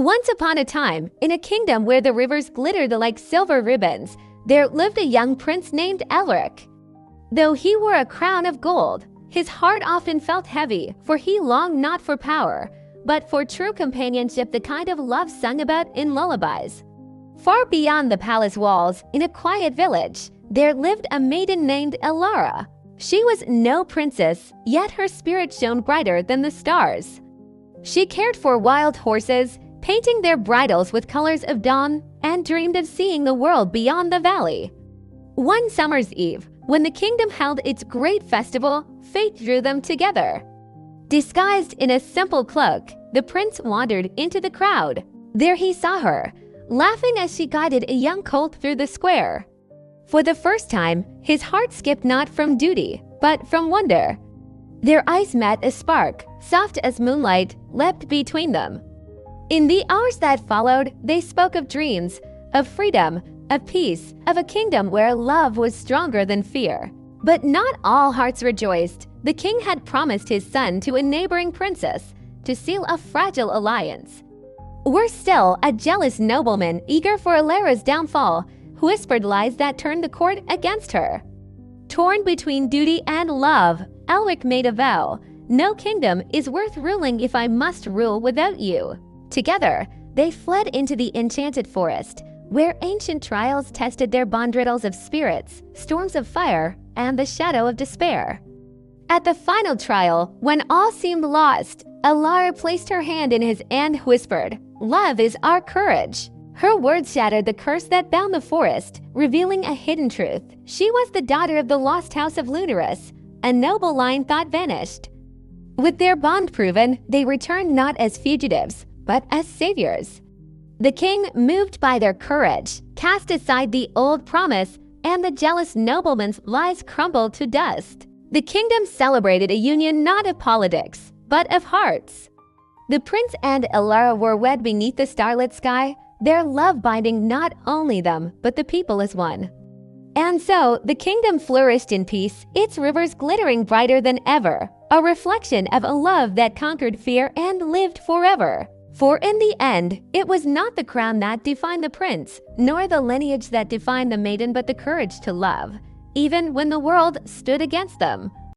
Once upon a time, in a kingdom where the rivers glittered like silver ribbons, there lived a young prince named Aelric. Though he wore a crown of gold, his heart often felt heavy, for he longed not for power, but for true companionship, the kind of love sung about in lullabies. Far beyond the palace walls, in a quiet village, there lived a maiden named Elara. She was no princess, yet her spirit shone brighter than the stars. She cared for wild horses, painting their bridles with colors of dawn, and dreamed of seeing the world beyond the valley. One summer's eve, when the kingdom held its great festival, fate drew them together. Disguised in a simple cloak, the prince wandered into the crowd. There he saw her, laughing as she guided a young colt through the square. For the first time, his heart skipped not from duty, but from wonder. Their eyes met, a spark, soft as moonlight, leapt between them. In the hours that followed, they spoke of dreams, of freedom, of peace, of a kingdom where love was stronger than fear. But not all hearts rejoiced. The king had promised his son to a neighboring princess to seal a fragile alliance. Worse still, a jealous nobleman, eager for Elara's downfall, whispered lies that turned the court against her. Torn between duty and love, Aelric made a vow: "No kingdom is worth ruling if I must rule without you." Together, they fled into the enchanted forest, where ancient trials tested their bond, riddles of spirits, storms of fire, and the shadow of despair. At the final trial, when all seemed lost, Elara placed her hand in his and whispered, "Love is our courage." Her words shattered the curse that bound the forest, revealing a hidden truth. She was the daughter of the lost house of Lunaris, a noble line thought vanished. With their bond proven, they returned not as fugitives, but as saviors. The king, moved by their courage, cast aside the old promise, and the jealous nobleman's lies crumbled to dust. The kingdom celebrated a union not of politics, but of hearts. The prince and Elara were wed beneath the starlit sky, their love binding not only them, but the people as one. And so, the kingdom flourished in peace, its rivers glittering brighter than ever, a reflection of a love that conquered fear and lived forever. For in the end, it was not the crown that defined the prince, nor the lineage that defined the maiden, but the courage to love, even when the world stood against them.